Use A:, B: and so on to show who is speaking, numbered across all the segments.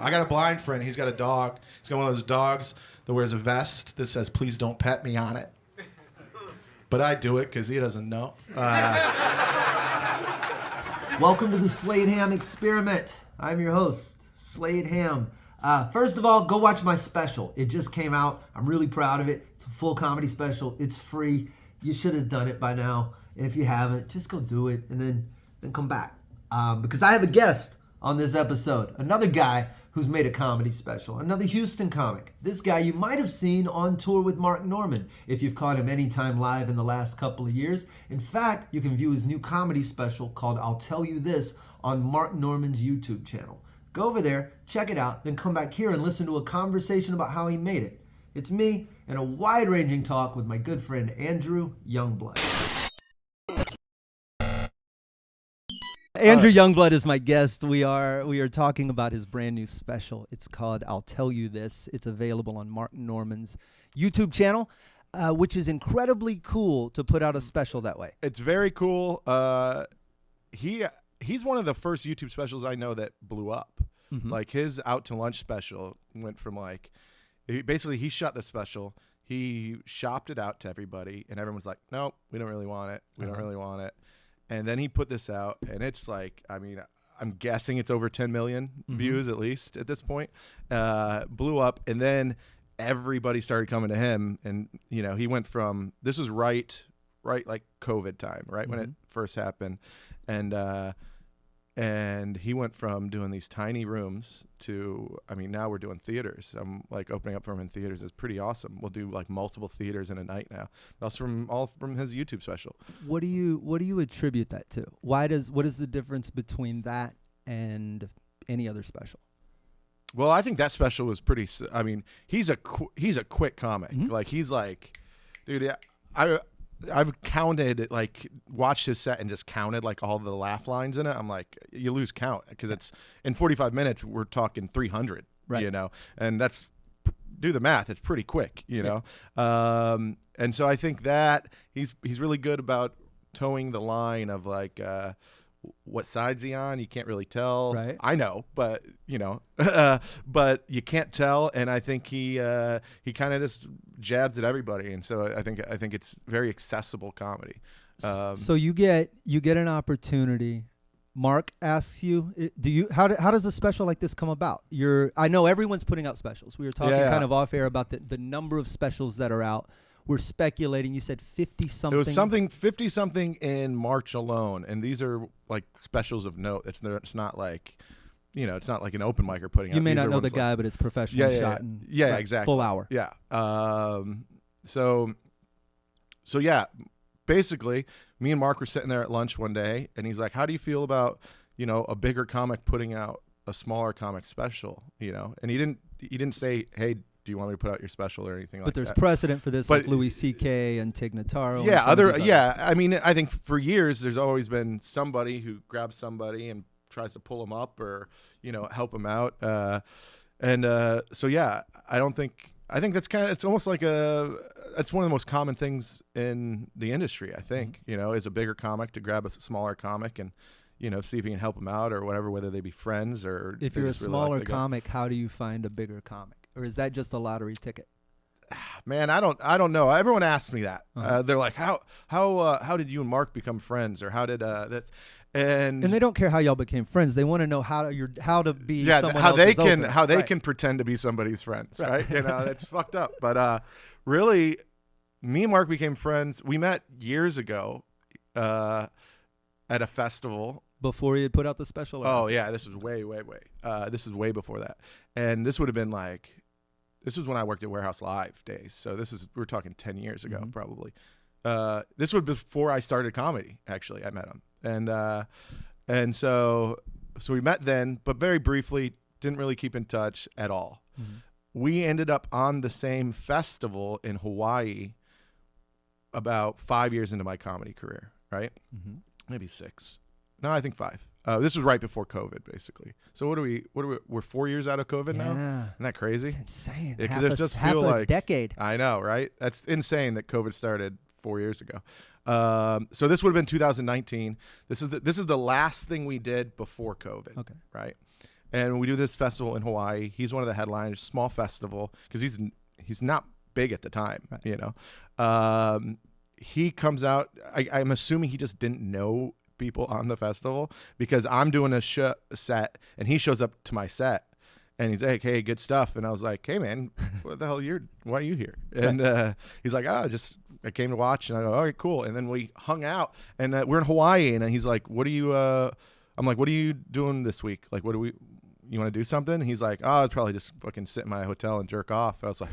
A: I got a blind friend. He's got a dog. He's got one of those dogs that wears a vest that says, "Please don't pet me" on it. But I do it because he doesn't know.
B: Welcome to the Slade Ham Experiment. I'm your host, Slade Ham. First of all, go watch my special. It just came out. I'm really proud of it. It's a full comedy special. It's free. You should have done it by now. And if you haven't, just go do it and then come back. Because I have a guest on this episode. Another guy who's made a comedy special. Another Houston comic. This guy you might have seen on tour with Mark Norman if you've caught him anytime live in the last couple of years. In fact, you can view his new comedy special called I'll Tell You This on Mark Norman's YouTube channel. Go over there, check it out, then come back here and listen to a conversation about how he made it. It's me and a wide-ranging talk with my good friend Andrew Youngblood. Andrew Youngblood is my guest. We are talking about his brand new special. It's called I'll Tell You This. It's available on Mark Norman's YouTube channel, which is incredibly cool to put out a special that way.
A: It's very cool. He's one of the first YouTube specials I know that blew up. Mm-hmm. Like his Out to Lunch special went from like, he shot the special, he shopped it out to everybody, and everyone's like, nope, we don't really want it. We don't really want it. And then he put this out, and it's like, I mean, I'm guessing it's over 10 million views at least at this point. Blew up, and then everybody started coming to him, and you know, he went from, this was right like COVID time, right when it first happened, and he went from doing these tiny rooms to, I mean, now we're doing theaters. I'm like opening up for him in theaters. It's pretty awesome. We'll do like multiple theaters in a night now. That's all from his YouTube special.
B: What do you attribute that to? What is the difference between that and any other special?
A: Well, I think that special was pretty. I mean, he's a quick comic. Like he's like, dude, I've counted, like, watched his set and just counted like all the laugh lines in it. I'm like, you lose count because it's in 45 minutes. We're talking 300, right? You know, and that's, do the math. It's pretty quick, you know. And so I think that he's really good about towing the line of like, what side's he on? You can't really tell.
B: Right.
A: I know, but you know, but you can't tell. And I think he kind of just jabs at everybody. And so I think it's very accessible comedy.
B: So you get an opportunity. Mark asks you, how does a special like this come about? I know everyone's putting out specials. We were talking kind of off air about the number of specials that are out. We're speculating. You said 50-something.
A: It was 50-something in March alone, and these are like specials of note. It's not like, you know, it's not like an open micer putting out.
B: You may not know the guy, but it's professionally shot.
A: Yeah, exactly.
B: Full hour.
A: Yeah. So yeah, basically, me and Mark were sitting there at lunch one day, and he's like, "How do you feel about, you know, a bigger comic putting out a smaller comic special?" You know, and he didn't say, "Hey, do you want me to put out your special or anything like that?"
B: But there's precedent for this, like Louis C.K. and Tig Notaro.
A: Yeah, I mean, I think for years there's always been somebody who grabs somebody and tries to pull them up or, you know, help them out. So yeah, I think that's it's almost like it's one of the most common things in the industry. I think, you know, is a bigger comic to grab a smaller comic and, you know, see if you can help them out or whatever, whether they be friends or
B: if you're a smaller comic, how do you find a bigger comic? Or is that just a lottery ticket?
A: Man, I don't know. Everyone asks me that. They're like, how did you and Mark become friends, or how did that? And
B: they don't care how y'all became friends. They want to know how to be.
A: Yeah,
B: someone
A: how they
B: right.
A: can pretend to be somebody's friends, right? You know, it's fucked up. But really, me and Mark became friends. We met years ago at a festival.
B: Before he had put out the special?
A: Oh, yeah. This was way. This is way before that. And this would have been like, this was when I worked at Warehouse Live days. So we're talking 10 years ago, probably. This was before I started comedy, actually. I met him. And so we met then, but very briefly, didn't really keep in touch at all. We ended up on the same festival in Hawaii about 5 years into my comedy career, right? Maybe 6. No, I think 5. This was right before COVID, basically. So we're 4 years out of COVID now? Isn't that crazy?
B: It's insane.
A: Yeah,
B: half a decade.
A: I know, right? That's insane that COVID started 4 years ago. So this would have been 2019. This is the last thing we did before COVID.
B: Okay.
A: Right. and we do this festival in Hawaii. He's one of the headliners, small festival, because he's not big at the time,
C: right.
A: you know. He comes out. I'm assuming he just didn't know people on the festival, because I'm doing a set, and he shows up to my set, and he's like, "Hey, good stuff." And I was like, "Hey, man, what the hell? Why are you here?" And he's like, I came to watch." And I go, "All right, cool." And then we hung out, and we're in Hawaii, and he's like, "What are you?" I'm like, "What are you doing this week? Like, you want to do something?" And he's like, "Oh, I'd probably just fucking sit in my hotel and jerk off." I was like,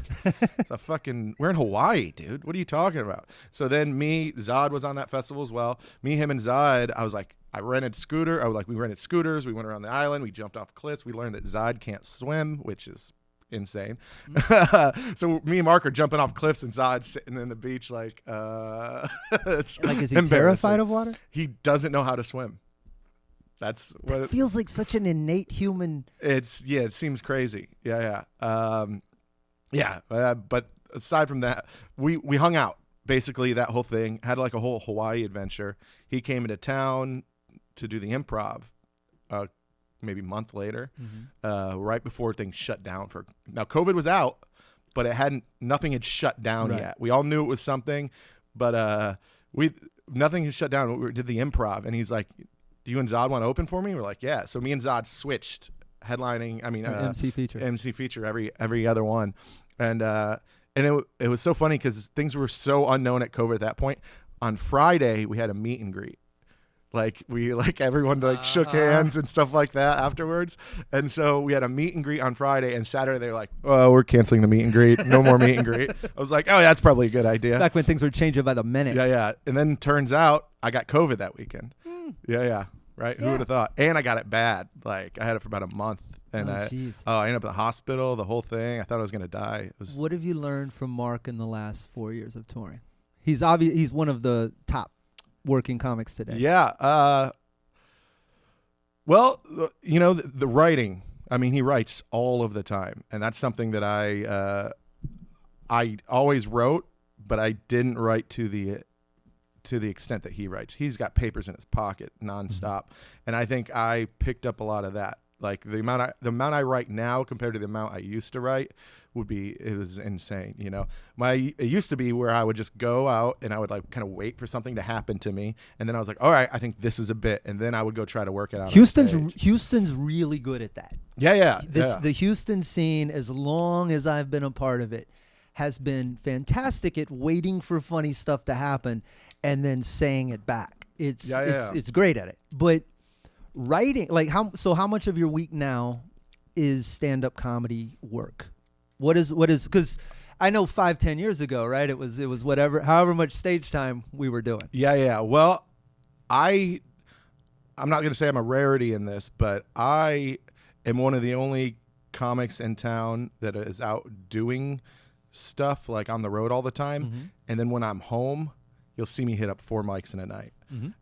A: we're in Hawaii, dude. What are you talking about? So then Zod was on that festival as well. Me, him, and Zod, I was like, we rented scooters. We went around the island. We jumped off cliffs. We learned that Zod can't swim, which is insane. So me and Mark are jumping off cliffs, and Zod's sitting in the beach like, it's
C: like, is he terrified of water?
A: He doesn't know how to swim. That's what
C: it feels like. Such an innate human.
A: It seems crazy. Yeah. But aside from that, we hung out, basically that whole thing, had like a whole Hawaii adventure. He came into town to do the improv maybe a month later, right before things shut down. Now COVID was out, but nothing had shut down yet. We all knew it was something, but nothing had shut down. We did the improv, and he's like, "Do you and Zod want to open for me?" We're like, "Yeah." So me and Zod switched headlining. I mean,
C: MC feature
A: every other one, and it was so funny because things were so unknown at COVID at that point. On Friday, we had a meet and greet. Everyone shook hands and stuff like that afterwards. And so we had a meet and greet on Friday, and Saturday they were like, "Oh, we're canceling the meet and greet. No more meet and greet." I was like, "Oh, that's probably a good idea."
C: Back when things were changing by the minute.
A: Yeah. And then turns out I got COVID that weekend. Yeah. Right. Yeah. Who would have thought? And I got it bad. Like, I had it for about a month, and I ended up in the hospital, the whole thing. I thought I was going to die.
C: What have you learned from Mark in the last 4 years of touring? He's one of the top working comics today.
A: Yeah. Well, you know, the writing. I mean, he writes all of the time, and that's something that I always wrote, but I didn't write to the extent that he writes. He's got papers in his pocket nonstop, and I think I picked up a lot of that. Like the amount I write now compared to the amount I used to write it was insane. You know, it used to be where I would just go out and I would like kind of wait for something to happen to me, and then I was like, all right, I think this is a bit, and then I would go try to work it out.
C: Houston's really good at that.
A: Yeah.
C: The Houston scene, as long as I've been a part of it, has been fantastic at waiting for funny stuff to happen and then saying it back. It's great at it. But writing, like, how much of your week now is stand-up comedy work? What is because I know 5-10 years ago, right? It was however much stage time we were doing.
A: Yeah. Well, I'm not going to say I'm a rarity in this, but I am one of the only comics in town that is out doing stuff like on the road all the time. And then when I'm home, you'll see me hit up 4 mics in a night.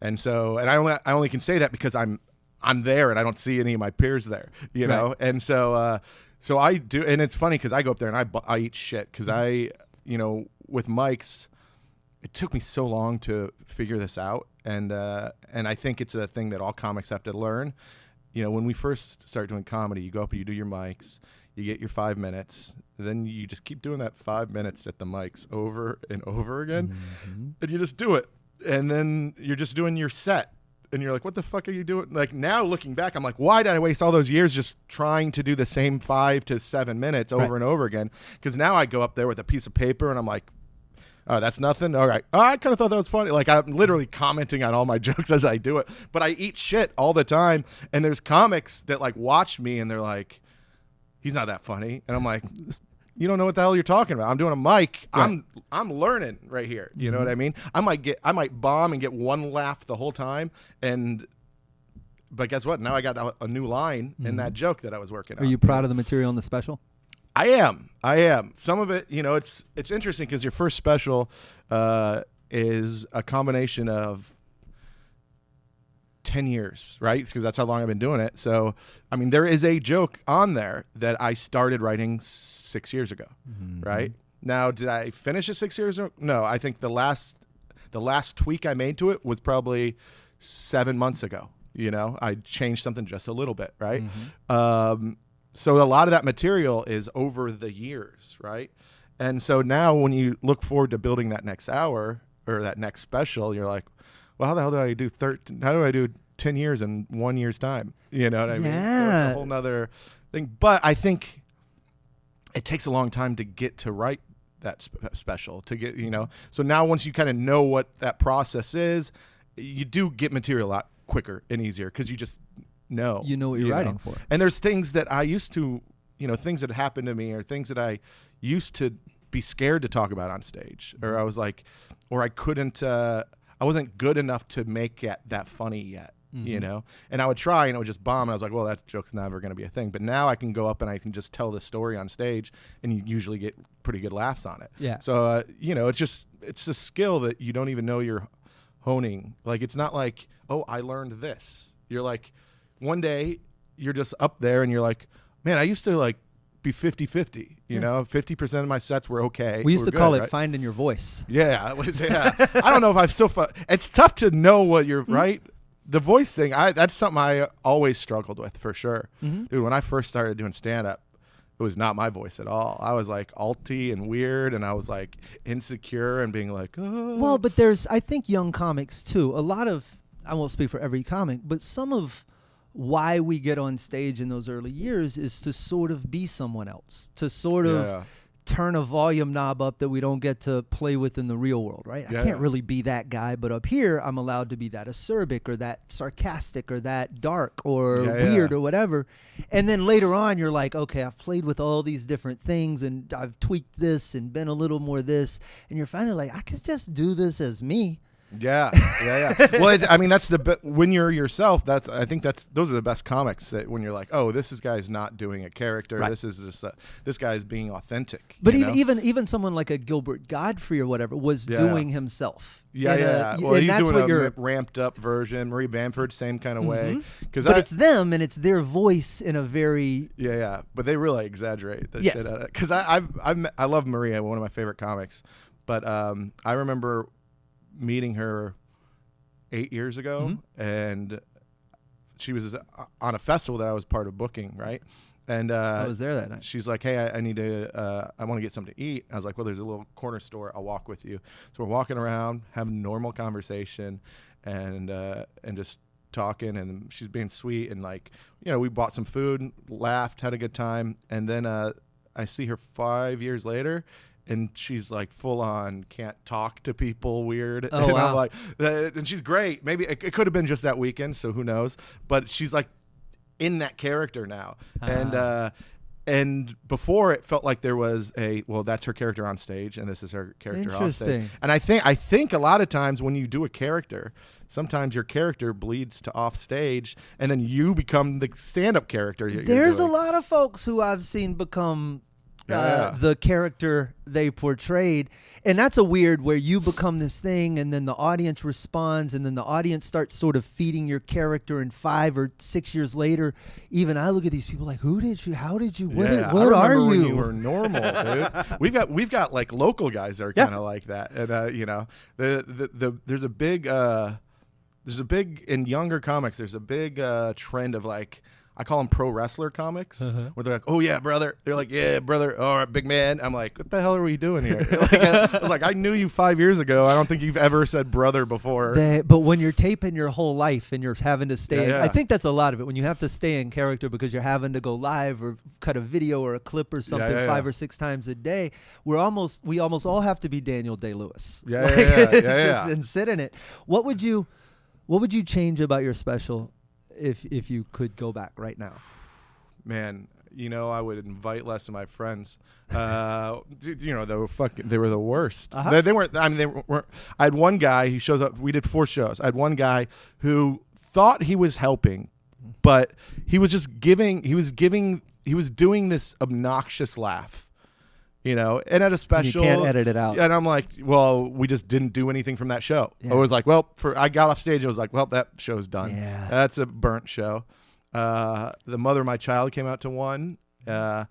A: And so, and I only can say that because I'm there and I don't see any of my peers there, you know? And so I do, and it's funny because I go up there and I eat shit because with mics, it took me so long to figure this out. And I think it's a thing that all comics have to learn. You know, when we first start doing comedy, you go up and you do your mics, you get your 5 minutes, then you just keep doing that 5 minutes at the mics over and over again, and you just do it. And then you're just doing your set, and you're like, what the fuck are you doing? Like, now looking back, I'm like, why did I waste all those years just trying to do the same 5 to 7 minutes over and over again? Because now I go up there with a piece of paper, and I'm like, oh, that's nothing? All right. Oh, I kind of thought that was funny. Like, I'm literally commenting on all my jokes as I do it. But I eat shit all the time. And there's comics that, like, watch me, and they're like, he's not that funny. And I'm like, you don't know what the hell you're talking about. I'm doing a mic. Right. I'm learning right here. You know what I mean? I might bomb and get one laugh the whole time. But guess what? Now I got a new line in that joke that I was working on.
C: Are you proud of the material in the special?
A: I am. Some of it, you know, it's interesting because your first special is a combination of 10 years, right? Because that's how long I've been doing it. So, I mean, there is a joke on there that I started writing 6 years ago, right? Now, did I finish it 6 years ago? No, I think the last tweak I made to it was probably 7 months ago. You know, I changed something just a little bit, right? So a lot of that material is over the years, right? And so now when you look forward to building that next hour or that next special, you're like, well, how the hell do I do 10 years in 1 year's time? You know what I mean? So it's a whole nother thing. But I think it takes a long time to get to write that special, to get, you know. So now once you kind of know what that process is, you do get material a lot quicker and easier because you just know.
C: You know what you're writing for.
A: And there's things that I used to, you know, things that happened to me or things that I used to be scared to talk about on stage, or I was like, or I couldn't, I wasn't good enough to make it that funny yet. You know, and I would try and it would just bomb. And I was like, well, that joke's never going to be a thing. But now I can go up and I can just tell the story on stage and you usually get pretty good laughs on it.
C: Yeah.
A: So, you know, it's a skill that you don't even know you're honing. Like, it's not like, oh, I learned this. You're like, one day you're just up there and you're like, man, I used to like be 50-50, you know, 50% of my sets were okay.
C: We used to call it
A: right?
C: finding your voice.
A: Yeah. It was, yeah. I don't know if I've still, it's tough to know what you're right. The voice thing, that's something I always struggled with for sure. Dude, when I first started doing stand-up, it was not my voice at all. I was like alty and weird, and I was like insecure and being like, oh.
C: Well, but I think young comics too, a lot of, I won't speak for every comic, but some of why we get on stage in those early years is to sort of be someone else, to sort of turn a volume knob up that we don't get to play with in the real world, right? I can't really be that guy, but up here I'm allowed to be that acerbic or that sarcastic or that dark or weird or whatever. And then later on you're like, okay, I've played with all these different things and I've tweaked this and been a little more this, and you're finally like, I could just do this as me.
A: Yeah. Well, I mean, that's when you're yourself. I think those are the best comics. That when you're like, oh, this guy's not doing a character. Right. This is just this guy's being authentic.
C: But even someone like a Gilbert Godfrey or whatever was doing himself.
A: Well, he's doing a ramped up version. Marie Bamford, same kind of way.
C: But it's them and it's their voice in a very
A: But they really exaggerate the shit out of it. Because I love Maria, one of my favorite comics. But I remember meeting her 8 years ago, and she was on a festival that I was part of booking, right? And
C: I was there that night.
A: She's like, hey, I need to, I want to get something to eat. I was like, well, there's a little corner store. I'll walk with you. So we're walking around, having normal conversation, and just talking, and she's being sweet, and like, you know, we bought some food, laughed, had a good time, and then I see her 5 years later, and she's like full on can't talk to people, weird.
C: Oh,
A: and
C: wow.
A: I'm like, and she's great. Maybe it could have been just that weekend, so who knows? But she's like in that character now. And before it felt like there was that's her character on stage and this is her character off stage. And I think a lot of times when you do a character, sometimes your character bleeds to off stage and then you become the stand-up character.
C: There's a lot of folks who I've seen become the character they portrayed, and that's a weird where you become this thing and then the audience responds and then the audience starts sort of feeding your character, and 5 or 6 years later even I look at these people like, who did you, how did you, what are you?
A: When you were normal, dude. We've got like local guys that are kind of like that, and you know, there's a big in younger comics, there's a big trend of like, I call them pro wrestler comics, where they're like, oh, yeah, brother. They're like, yeah, brother. All right, big man. I'm like, what the hell are we doing here? I was like, I knew you 5 years ago. I don't think you've ever said brother before.
C: But when you're taping your whole life and you're having to stay in, I think that's a lot of it. When you have to stay in character because you're having to go live or cut a video or a clip or something 5 or 6 times a day, we almost all have to be Daniel Day-Lewis. And sit in it. What would you change about your special if you could go back right now?
A: Man, you know, I would invite less of my friends. You know, they were the worst. They weren't. I mean, they weren't. I had one guy. He shows up. We did 4 shows. I had one guy who thought he was helping, but he was just giving. He was doing this obnoxious laugh. You know, and at a special,
C: you can't edit it out.
A: And I'm like, well, we just didn't do anything from that show. I was like, well, I got off stage and I was like, well, that show's done.
C: Yeah.
A: That's a burnt show. The mother of my child came out to one. Her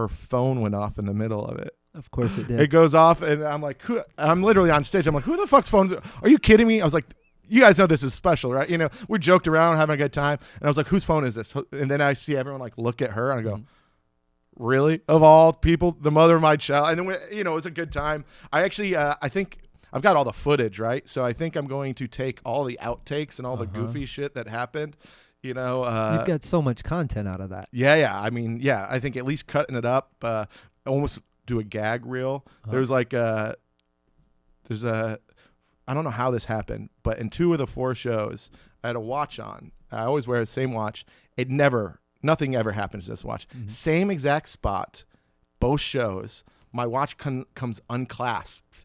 A: phone went off in the middle of it.
C: Of course it did.
A: It goes off, and I'm like, I'm literally on stage. I'm like, who the fuck's phones? Are you kidding me? I was like, you guys know this is special, right? You know, we joked around, having a good time, and I was like, whose phone is this? And then I see everyone like look at her, and I go, really? Of all people, the mother of my child. And then, you know, it was a good time. I actually, I think I've got all the footage, right? So I think I'm going to take all the outtakes and all the goofy shit that happened. You know,
C: you've got so much content out of that.
A: Yeah. I mean, yeah, I think at least cutting it up, almost do a gag reel. There's like I don't know how this happened, but in 2 of the 4 shows, I had a watch on. I always wear the same watch. Nothing ever happens to this watch. Same exact spot, both shows. My watch comes unclasped.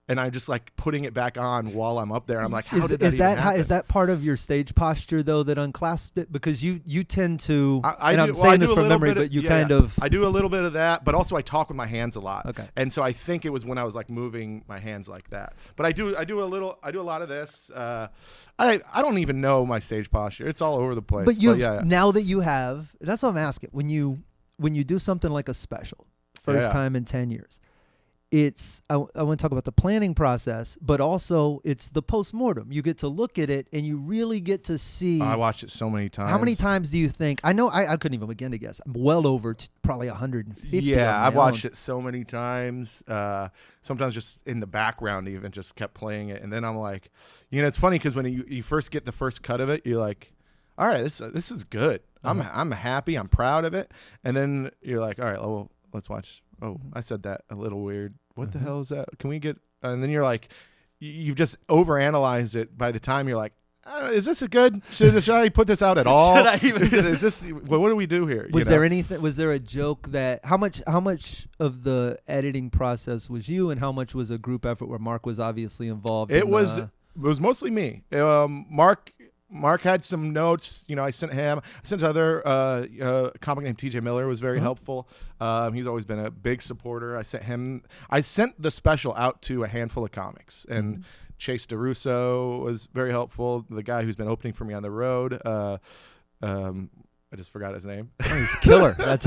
A: And I'm just like putting it back on while I'm up there. I'm like, how did that even happen?
C: Is that part of your stage posture though that unclasped it? Because you tend to, I'm
A: saying
C: this from memory, but you kind of.
A: I do a little bit of that, but also I talk with my hands a lot.
C: Okay.
A: And so I think it was when I was like moving my hands like that. But I do a lot of this. I don't even know my stage posture. It's all over the place.
C: But now that you have, that's what I'm asking. When you do something like a special, first time in 10 years. I want to talk about the planning process, but also it's the postmortem. You get to look at it and you really get to see.
A: I watched it so many times.
C: How many times do you think? I know I couldn't even begin to guess. I'm well over probably 150.
A: Yeah, I've watched it so many times. Sometimes just in the background, even just kept playing it. And then I'm like, you know, it's funny because when you first get the first cut of it, you're like, all right, this is good. I'm happy. I'm proud of it. And then you're like, all right, well, let's watch. Oh, I said that a little weird. What the hell is that? Can we get? And then you're like, you've just overanalyzed it. By the time you're like, is this a good? Should I put this out at all?
C: Should I even?
A: Is this? What do we do here?
C: Was there anything? Was there a joke that? How much of the editing process was you, and how much was a group effort where Mark was obviously involved?
A: It was mostly me. Mark had some notes. You know, I sent him. I sent other comic named TJ Miller was very helpful. He's always been a big supporter. I sent the special out to a handful of comics, and Chase DeRusso was very helpful. The guy who's been opening for me on the road. I just forgot his name.
C: Oh, he's killer. That's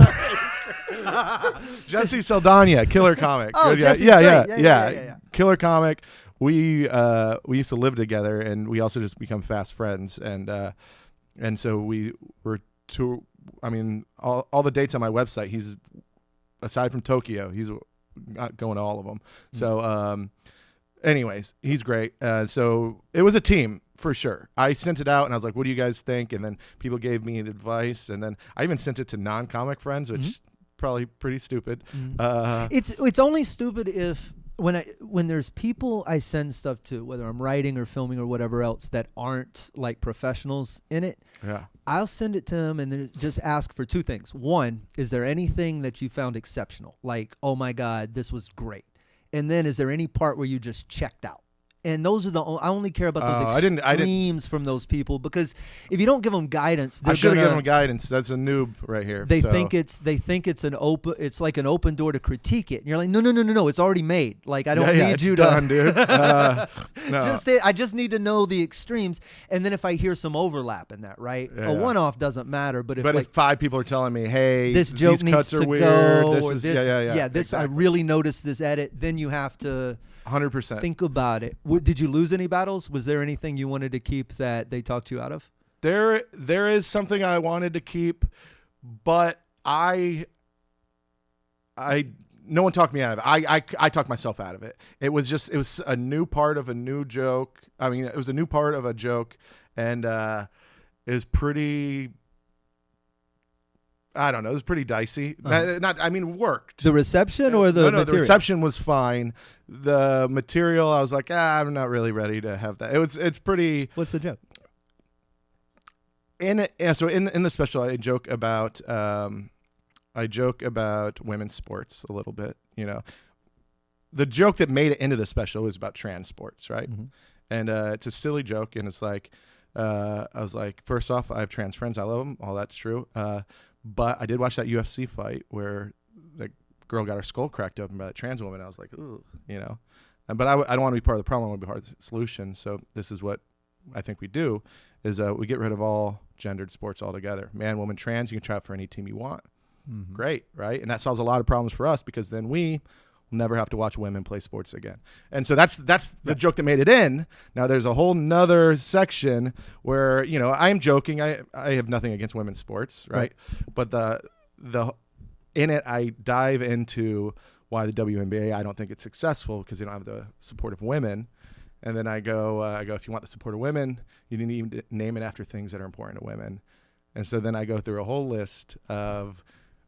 A: Jesse Saldana, killer comic.
C: Oh,
A: Jesse's
C: great. Yeah.
A: Killer comic. We used to live together, and we also just become fast friends, and so we were I mean, all the dates on my website. He's aside from Tokyo, he's not going to all of them. So, anyways, he's great. So it was a team for sure. I sent it out, and I was like, "What do you guys think?" And then people gave me advice, and then I even sent it to non-comic friends, which probably pretty stupid.
C: It's only stupid if. When there's people I send stuff to, whether I'm writing or filming or whatever else, that aren't like professionals in it, I'll send it to them and then just ask for 2 things. One, is there anything that you found exceptional? Like, oh my God, this was great. And then is there any part where you just checked out? And those are I only care about those extremes from those people, because if you don't give them guidance,
A: I should have given them guidance. That's a noob right here.
C: They think it's an open. It's like an open door to critique it. And you're like, no, it's already made. Like I don't need you to.
A: Done, dude. No.
C: I just need to know the extremes, and then if I hear some overlap in that, right? A one-off doesn't matter, but if 5
A: people are telling me, hey,
C: this joke
A: these cuts
C: needs
A: are
C: to
A: weird.
C: go,
A: This
C: or
A: is
C: this,
A: exactly.
C: I really noticed this edit. Then you have to.
A: 100%.
C: Think about it. Did you lose any battles? Was there anything you wanted to keep that they talked you out of?
A: There is something I wanted to keep, but no one talked me out of it. I talked myself out of it. It was a new part of a new joke. I mean, it was a new part of a joke, and it was pretty. I don't know. It was pretty dicey. Worked.
C: The reception or the material?
A: The reception was fine. The material, I was like, I'm not really ready to have that. It's pretty.
C: What's the joke?
A: In the special, I joke about women's sports a little bit. You know, the joke that made it into the special was about trans sports, right? And it's a silly joke, and it's like, I was like, first off, I have trans friends. I love them. All that's true. But I did watch that UFC fight where the girl got her skull cracked open by a trans woman. I was like, ooh, you know. But I don't want to be part of the problem. I want to be part of the solution. So this is what I think we do is we get rid of all gendered sports altogether. Man, woman, trans, you can try out for any team you want. Great, right? And that solves a lot of problems for us, because then we will never have to watch women play sports again. And so that's the joke that made it in. Now there's a whole nother section where, you know, I'm joking. I have nothing against women's sports, right? But the in it, I dive into why the WNBA, I don't think it's successful because they don't have the support of women. And then I go, if you want the support of women, you need to name it after things that are important to women. And so then I go through a whole list of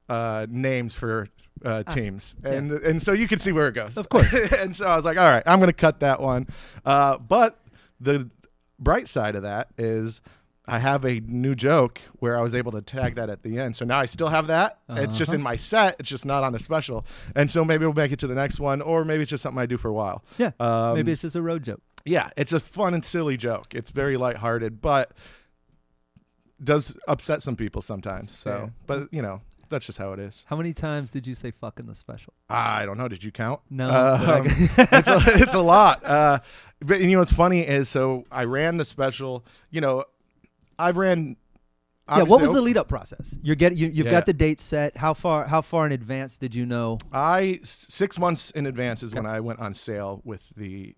A: names for teams. And so you can see where it goes.
C: Of course.
A: And so I was like, all right, I'm going to cut that one. But the bright side of that is I have a new joke where I was able to tag that at the end. So now I still have that. It's just in my set. It's just not on the special. And so maybe we'll make it to the next one, or maybe it's just something I do for a while.
C: Yeah. Maybe it's just a road joke.
A: Yeah. It's a fun and silly joke. It's very lighthearted, but does upset some people sometimes. So, but you know, that's just how it is.
C: How many times did you say fuck in the special?
A: I don't know. Did you count?
C: No.
A: It's a lot. But you know what's funny is, so I ran the special. You know, I ran.
C: Yeah. What was the lead up process? You've got the date set. How far in advance did you know?
A: 6 months in advance is when I went on sale with the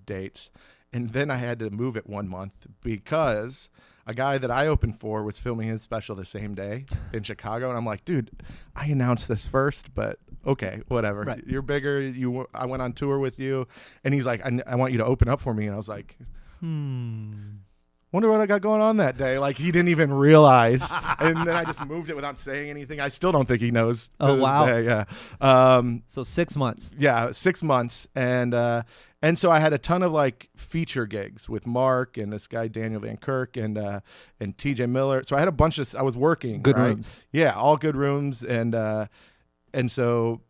A: dates, and then I had to move it 1 month because a guy that I opened for was filming his special the same day in Chicago. And I'm like, dude, I announced this first, but okay, whatever.
C: Right.
A: You're bigger. I went on tour with you. And he's like, I want you to open up for me. And I was like, wonder what I got going on that day. Like, he didn't even realize. And then I just moved it without saying anything. I still don't think he knows.
C: Oh, wow.
A: Day. Yeah.
C: So 6 months.
A: Yeah, 6 months. And so I had a ton of like feature gigs with Mark and this guy Daniel Van Kirk and TJ Miller. So I had a bunch of. I was working
C: good rooms.
A: Yeah, all good rooms, and so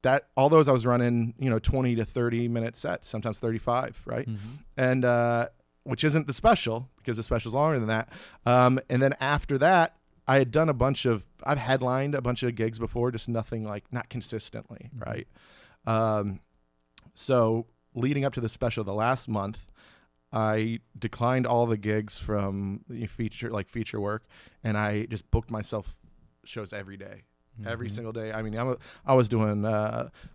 A: that all those I was running, you know, 20 to 30 minute sets, sometimes 35, right? And which isn't the special because the special's longer than that. And then after that, I had done I've headlined a bunch of gigs before, just nothing like not consistently, right? So leading up to the special, the last month, I declined all the gigs from feature work, and I just booked myself shows every day, every single day. I mean, I was doing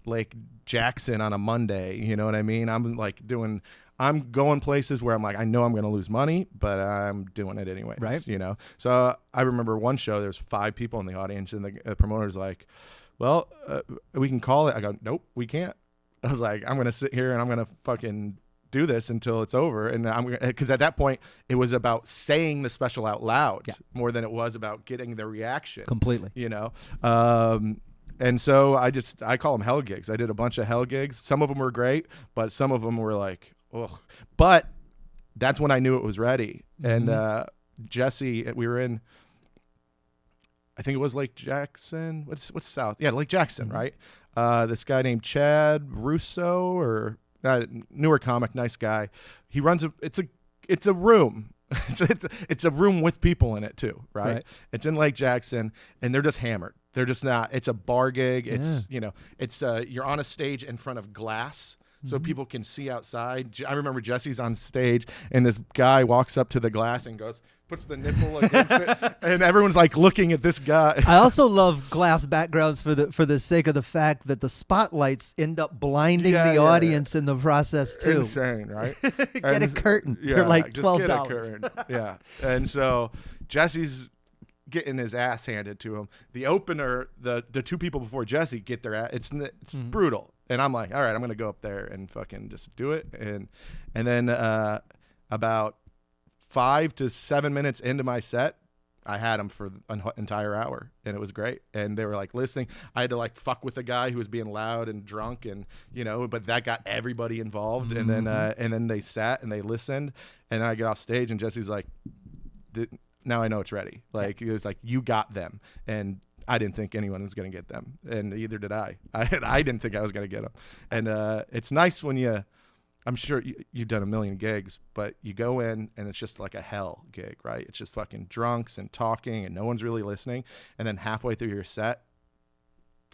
A: Lake Jackson on a Monday. You know what I mean? I'm going places where I'm like, I know I'm going to lose money, but I'm doing it anyways.
C: Right.
A: You know. So I remember one show, there's 5 people in the audience, and the promoter's like, "Well, we can call it." I go, "Nope, we can't." I was like, I'm going to sit here and I'm going to fucking do this until it's over. And because at that point it was about saying the special out loud more than it was about getting the reaction.
C: Completely.
A: You know? And so I call them hell gigs. I did a bunch of hell gigs. Some of them were great, but some of them were like, ugh. But that's when I knew it was ready. And Jesse, we were in, I think it was Lake Jackson. What's south? Yeah, Lake Jackson, right? This guy named Chad Russo, or newer comic, nice guy. He runs it's a room. It's a room with people in it too, right? It's in Lake Jackson, and they're just hammered. They're just not. It's a bar gig. It's it's you're on a stage in front of glass. So people can see outside. I remember Jesse's on stage, and this guy walks up to the glass and puts the nipple against it, and everyone's like looking at this guy.
C: I also love glass backgrounds for the sake of the fact that the spotlights end up blinding the audience in the process too.
A: Insane, right?
C: Get a curtain for like $12.
A: Just get a curtain. Yeah, and so Jesse's getting his ass handed to him. The opener, the 2 people before Jesse get their ass. It's brutal. And I'm like, all right, I'm going to go up there and fucking just do it. And then about 5 to 7 minutes into my set, I had them for an entire hour, and it was great. And they were like listening. I had to like fuck with a guy who was being loud and drunk, and you know, but that got everybody involved. And then they sat and they listened. And then I get off stage, and Jesse's like, now I know it's ready. Like it was like, you got them. And I didn't think anyone was going to get them, and either did I. I didn't think I was going to get them. And it's nice when I'm sure you've done a million gigs, but you go in and it's just like a hell gig, right? It's just fucking drunks and talking, and no one's really listening. And then halfway through your set,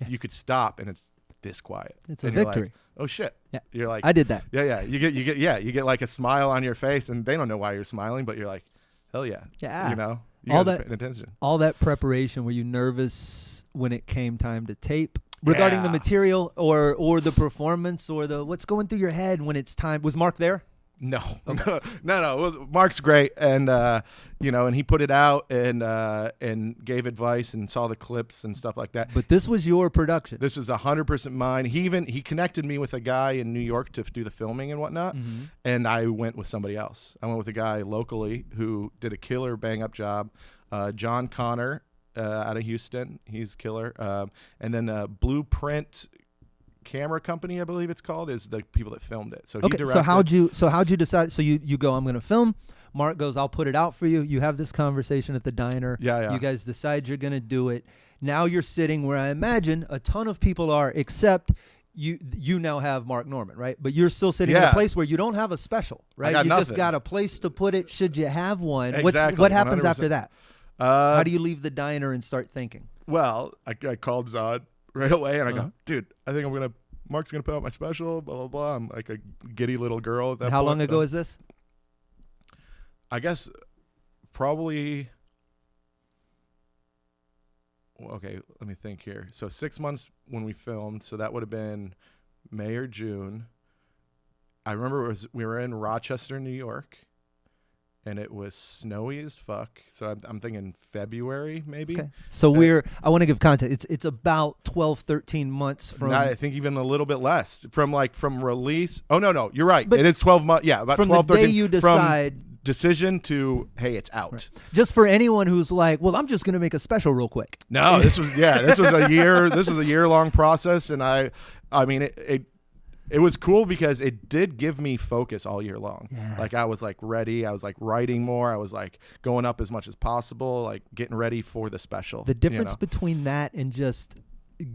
A: you could stop, and it's this quiet.
C: It's a victory.
A: Like, oh shit! Yeah, you're like,
C: I did that.
A: Yeah. You get like a smile on your face, and they don't know why you're smiling, but you're like, hell yeah.
C: Yeah.
A: You know. You guys are paying attention.
C: All that preparation, were you nervous when it came time to tape? regarding the material or the performance or the what's going through your head when it's time? Was Mark there?
A: No, okay. no. Well, Mark's great, and and he put it out and gave advice and saw the clips and stuff like that.
C: But this was your production.
A: This is 100% mine. He connected me with a guy in New York to do the filming and whatnot, and I went with somebody else. I went with a guy locally who did a killer bang up job, John Connor out of Houston. He's killer, and then Blueprint Camera Company, I believe it's called, is the people that filmed it. So he directed.
C: So how'd you decide? So you go, I'm going to film. Mark goes, I'll put it out for you. You have this conversation at the diner.
A: Yeah.
C: You guys decide you're going to do it. Now you're sitting where I imagine a ton of people are, except you now have Mark Norman, right? But you're still sitting in a place where you don't have a special, right? You
A: nothing.
C: Just got a place to put it should you have one.
A: Exactly.
C: What happens
A: 100%.
C: after that? How do you leave the diner and start thinking?
A: Well, I called Zod right away, and I go, dude, I think Mark's gonna put out my special, blah blah blah. I'm like a giddy little girl at that point.
C: How long ago is this?
A: I guess probably. Okay, let me think here. So 6 months when we filmed, so that would have been May or June. I remember we were in Rochester, New York, and it was snowy as fuck. So I'm thinking February maybe.
C: Okay. So I want to give context. It's about 12, 13 months from.
A: I think even a little bit less from release. Oh no, you're right. But it is 12 months. Yeah, about
C: from
A: 12,
C: the
A: 13.
C: Day you decide.
A: From decision to hey, it's out.
C: Right. Just for anyone who's like, well, I'm just gonna make a special real quick.
A: No, this was a year. This was a year-long process, and I mean it was cool because it did give me focus all year long.
C: Yeah.
A: Like I was like ready. I was like writing more. I was like going up as much as possible, like getting ready for the special.
C: The difference between that and just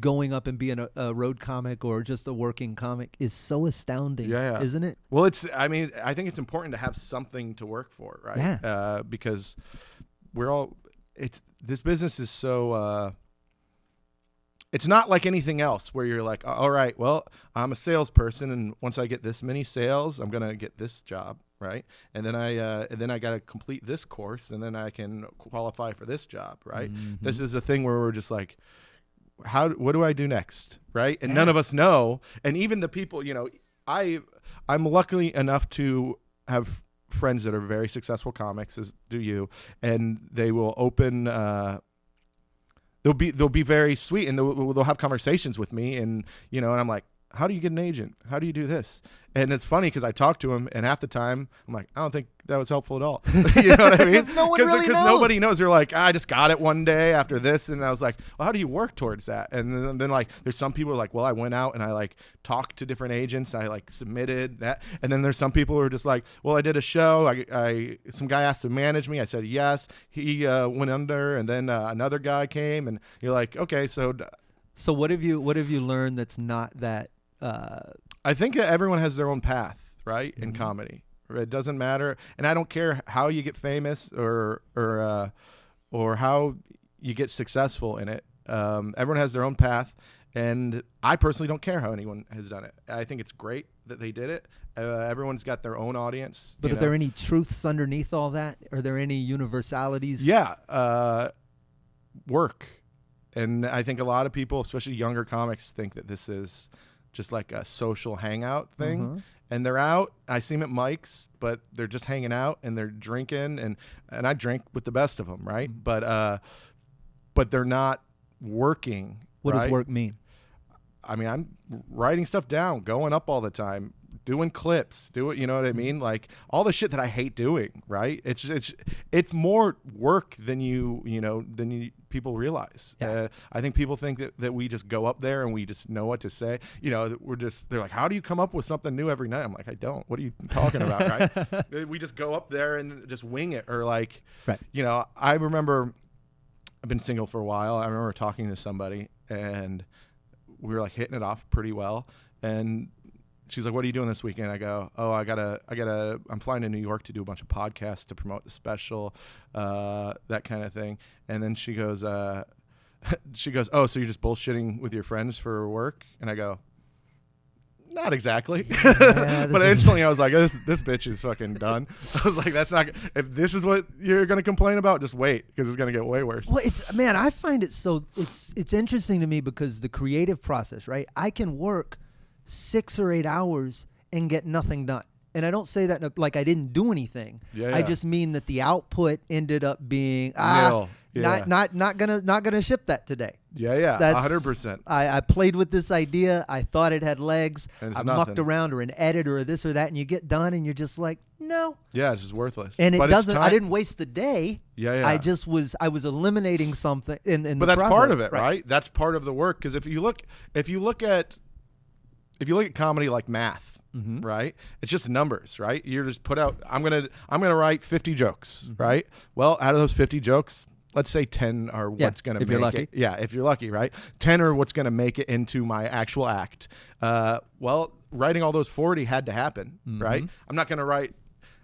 C: going up and being a road comic or just a working comic is so astounding, isn't it?
A: Well, I think it's important to have something to work for, right?
C: Yeah.
A: Because this business is so, it's not like anything else where you're like, all right, well, I'm a salesperson, and once I get this many sales, I'm gonna get this job, right? And then I got to complete this course, and then I can qualify for this job, right? Mm-hmm. This is a thing where we're just like, what do I do next, right? And none of us know. And even the people, I'm lucky enough to have friends that are very successful comics, as do you, and they will open. They'll be very sweet, and they'll have conversations with me, and and I'm like, how do you get an agent? How do you do this? And it's funny because I talk to him, and half the time I'm like, I don't think that was helpful at all. You know what I mean?
C: Because no one really knows.
A: Nobody knows. They're like, I just got it one day after this, and I was like, well, how do you work towards that? And then like, there's some people who are like, well, I went out and I like talked to different agents. I like submitted that, and then there's some people who are just like, well, I did a show. Some guy asked to manage me. I said yes. He went under, and then another guy came, and you're like, okay, so
C: what have you learned that's not that?
A: I think everyone has their own path, right? In comedy, it doesn't matter, and I don't care how you get famous or how you get successful in it. Everyone has their own path, and I personally don't care how anyone has done it. I think it's great that they did it. Everyone's got their own audience.
C: But are there any truths underneath all that? Are there any universalities?
A: Yeah, work, and I think a lot of people, especially younger comics, think that this is just like a social hangout thing, and they're out. I see them at mics, but they're just hanging out and they're drinking, and I drink with the best of them, right? But they're not working.
C: What
A: right?
C: does work mean?
A: I mean, I'm writing stuff down, going up all the time, doing clips, you know what I mean? Like all the shit that I hate doing, right? It's more work than people realize.
C: Yeah.
A: I think people think that we just go up there and we just know what to say. They're like, how do you come up with something new every night? I'm like, I don't. What are you talking about, right? We just go up there and just wing it, or like,
C: right.
A: I remember I've been single for a while. I remember talking to somebody and we were like hitting it off pretty well, and she's like, what are you doing this weekend? I go, oh, I'm flying to New York to do a bunch of podcasts to promote the special, that kind of thing. And then she goes, oh, so you're just bullshitting with your friends for work? And I go, not exactly.
C: Yeah,
A: But instantly I was like, this bitch is fucking done. I was like, that's not, if this is what you're going to complain about, just wait, because it's going to get way worse.
C: Well, I find it so, it's interesting to me because the creative process, right? I can work 6 or 8 hours and get nothing done. And I don't say that like I didn't do anything.
A: Yeah.
C: I just mean that the output ended up being
A: nil. Yeah.
C: not gonna ship that today.
A: Yeah,
C: That's
A: 100%.
C: I played with this idea. I thought it had legs.
A: And it's
C: I
A: nothing.
C: mucked around or an edit or this or that, and you get done, and you're just like, no.
A: Yeah, it's just worthless.
C: And it
A: But it's
C: doesn't. I didn't waste the day.
A: Yeah.
C: I was eliminating something in
A: But
C: the
A: that's
C: process.
A: part of it, right? That's part of the work. Because if you look at comedy like math, right? It's just numbers, right? You're just put out. I'm gonna write 50 jokes, right? Well, out of those 50 jokes, let's say 10 are what's gonna
C: if
A: make
C: you're lucky.
A: it. Yeah, if you're lucky, right? 10 are what's gonna make it into my actual act. Well, writing all those 40 had to happen, right? I'm not gonna write.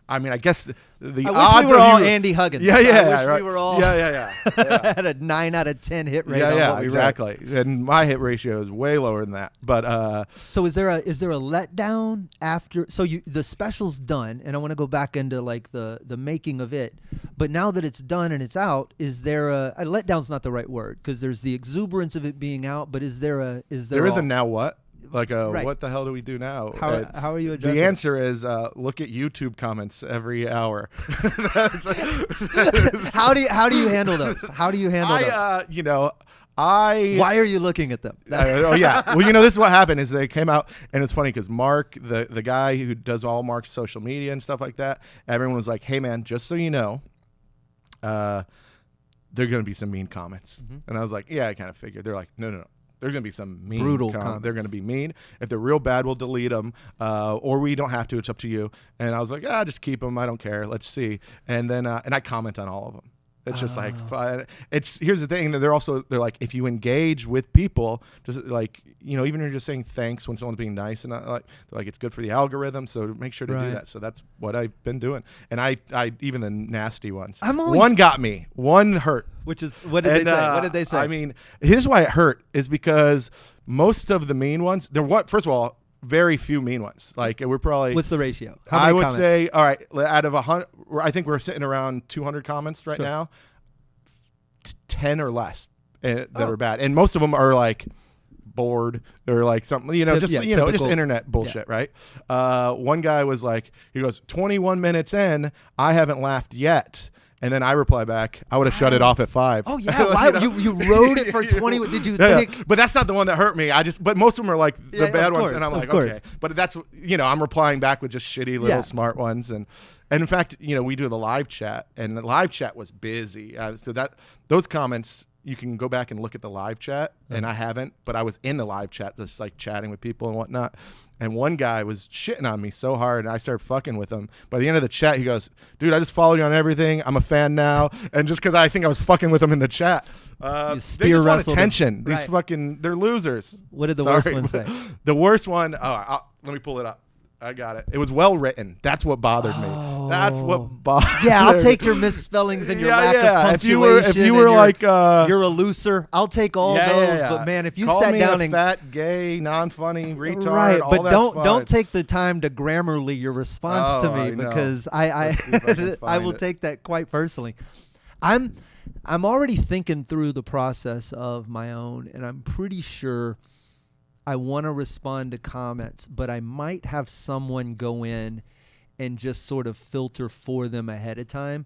A: I mean, I guess the
C: I
A: odds
C: wish we were
A: are
C: all Andy Huggins.
A: Yeah,
C: I wish
A: right.
C: we were all
A: Yeah.
C: had a 9 out of 10 hit rate. on what we
A: Exactly. And my hit ratio is way lower than that. But
C: So is there a letdown after? So the special's done, and I want to go back into like the making of it. But now that it's done and it's out, is there a letdown's not the right word because there's the exuberance of it being out. But there
A: is a now what? Like
C: Right.
A: what the hell do we do now?
C: How are you addressing?
A: The answer is look at YouTube comments every hour.
C: How do you handle those? How do you handle those? Why are you looking at them?
A: Oh yeah. Well, this is what happened is they came out, and it's funny because Mark, the guy who does all Mark's social media and stuff like that, everyone was like, "Hey man, just so you know, there are going to be some mean comments." And I was like, "Yeah, I kind of figured." They're like, "No. There's going to be some mean
C: brutal
A: comments. They're going to be mean. If they're real bad, we'll delete them, or we don't have to. It's up to you." And I was like, just keep them. I don't care. Let's see. And then and I comment on all of them. It's just like fun. Here's the thing that they're like, if you engage with people, just like even if you're just saying thanks when someone's being nice, and they're like it's good for the algorithm, so make sure to do that. So that's what I've been doing. And I even the nasty ones. One got me. One hurt.
C: Which is what did they say? What did they say?
A: I mean, here's why it hurt is because most of the mean ones, first of all, very few mean ones. Like we're probably.
C: What's the ratio?
A: I would say, all right, out of 100, I think we're sitting around 200 comments right now. 10 or less that are bad, and most of them are like bored or like something, just just internet bullshit, right? One guy was like, he goes, 21 minutes in, I haven't laughed yet. And then I reply back, I would have shut it off at 5.
C: Oh yeah, why you wrote it for 20? Did you think?
A: But that's not the one that hurt me. But most of them are like the bad ones, and I'm like, okay. But that's I'm replying back with just shitty little smart ones, and in fact, we do the live chat, and the live chat was busy, so that those comments. You can go back and look at the live chat, and I haven't, but I was in the live chat just like chatting with people and whatnot. And one guy was shitting on me so hard, and I started fucking with him. By the end of the chat, he goes, "Dude, I just followed you on everything. I'm a fan now." And just because I think I was fucking with him in the chat, they just want attention. These they're losers.
C: What did the worst one say?
A: The worst one. Let me pull it up. I got it. It was well written. That's what bothered me. That's what bothered me.
C: Yeah, I'll take your misspellings and your lack of punctuation.
A: If you were like
C: you're a looser, I'll take all those.
A: Yeah.
C: But man, if you
A: Call
C: sat
A: me
C: down
A: a
C: and
A: fat, gay, non-funny, retard,
C: right,
A: all
C: but
A: that's fine.
C: don't take the time to Grammarly your response to me
A: I know.
C: because I will take that quite personally. I'm already thinking through the process of my own, and I'm pretty sure I want to respond to comments, but I might have someone go in and just sort of filter for them ahead of time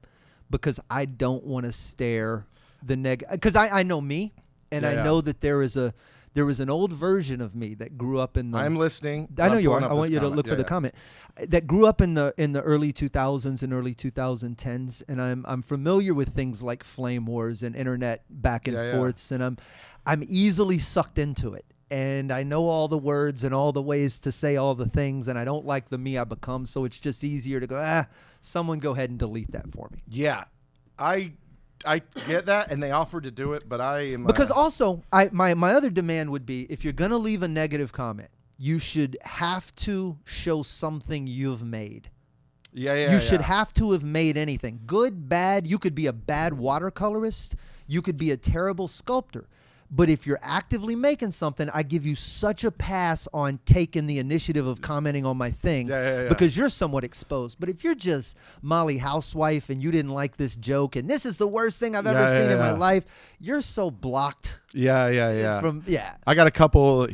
C: because I don't want to stare the because I know me, and I know that there was an old version of me that grew up in the.
A: I'm listening.
C: I know you are. I want you to look for the comment that grew up in the early 2000s and early 2010s, and I'm familiar with things like flame wars and internet back and forths, and I'm easily sucked into it. And I know all the words and all the ways to say all the things, and I don't like the me I become, so it's just easier to go, someone go ahead and delete that for me.
A: Yeah. I get that, and they offered to do it, but I am...
C: Because also, my other demand would be, if you're going to leave a negative comment, you should have to show something you've made. You should have to have made anything. Good, bad, you could be a bad watercolorist, you could be a terrible sculptor. But if you're actively making something, I give you such a pass on taking the initiative of commenting on my thing because you're somewhat exposed. But if you're just Molly Housewife and you didn't like this joke and this is the worst thing I've ever seen in my life, you're so blocked. I got a couple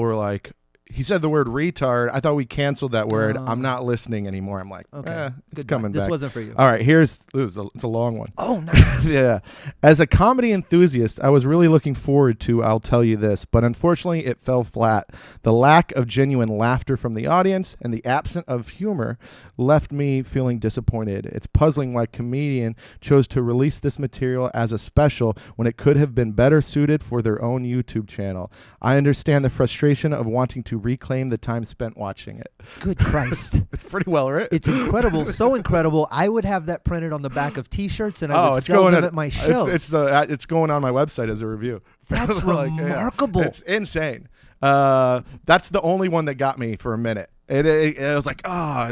C: were like, he said the word retard. I thought we canceled that word. I'm not listening anymore. I'm like, okay, it's coming back. This wasn't for you.
A: All right, it's a long one.
C: Oh, nice.
A: Yeah. As a comedy enthusiast, I was really looking forward to I'll Tell You This, but unfortunately it fell flat. The lack of genuine laughter from the audience and the absence of humor left me feeling disappointed. It's puzzling why comedian chose to release this material as a special when it could have been better suited for their own YouTube channel. I understand the frustration of wanting to reclaim the time spent watching it.
C: Good Christ.
A: It's pretty well written.
C: It's incredible. So incredible. I would have that printed on the back of T-shirts and I would sell them at my show.
A: It's going on my website as a review.
C: That's remarkable.
A: It's insane. That's the only one that got me for a minute. It was like,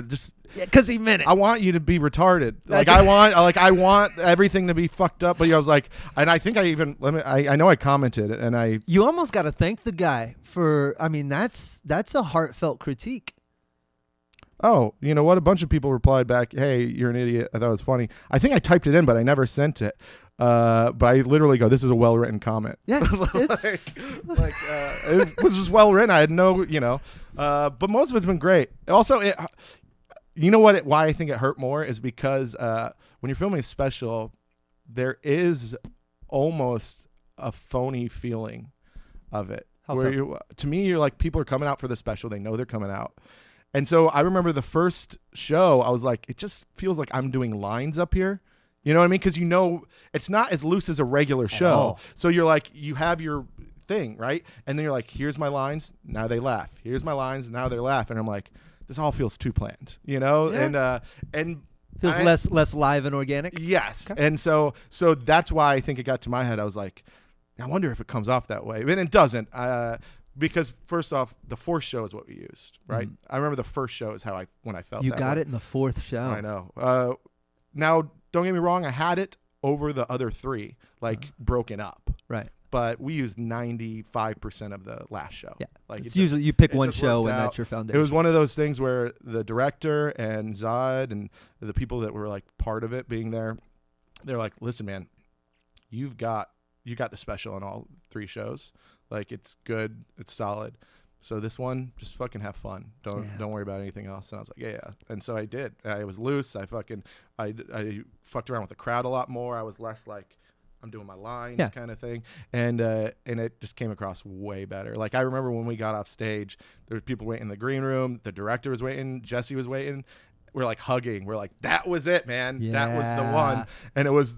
A: just
C: because he meant it.
A: I want you to be retarded. I want everything to be fucked up. But I was like, and I think I know I commented and
C: you almost got to thank the guy for. I mean, that's a heartfelt critique.
A: Oh, you know what? A bunch of people replied back, "Hey, you're an idiot." I thought it was funny. I think I typed it in, but I never sent it. But I literally go, "This is a well-written comment."
C: Yeah,
A: it was just well-written. I had no, but most of it's been great. Also, why I think it hurt more is because when you're filming a special, there is almost a phony feeling of it. To me, you're like, people are coming out for the special. They know they're coming out. And so I remember the first show, I was like, it just feels like I'm doing lines up here. You know what I mean? Because it's not as loose as a regular show. So you're like, you have your thing, right? And then you're like, here's my lines, now they laugh. Here's my lines, now they laugh. And I'm like, this all feels too planned, Yeah. And
C: feels less live and organic.
A: Yes.
C: Okay.
A: And so that's why I think it got to my head. I was like, I wonder if it comes off that way. And it doesn't. Because first off, the fourth show is what we used, right? I remember the first show is when I felt
C: you
A: that
C: got
A: way.
C: it in the fourth show.
A: I know. Now, don't get me wrong. I had it over the other three, broken up.
C: Right.
A: But we used 95% of the last show.
C: Yeah.
A: It's
C: usually you pick one show and that's your foundation.
A: It was one of those things where the director and Zod and the people that were like part of it being there, they're like, listen, man, you got the special on all three shows. Like, it's good, it's solid. So this one, just fucking have fun. Don't worry about anything else. And I was like, yeah. And so I did. I was loose. I fucked around with the crowd a lot more. I was less like, I'm doing my lines kind of thing. And it just came across way better. Like, I remember when we got off stage, there were people waiting in the green room. The director was waiting. Jesse was waiting. We're like hugging. We're like, that was it, man.
C: Yeah.
A: That was the one. And it was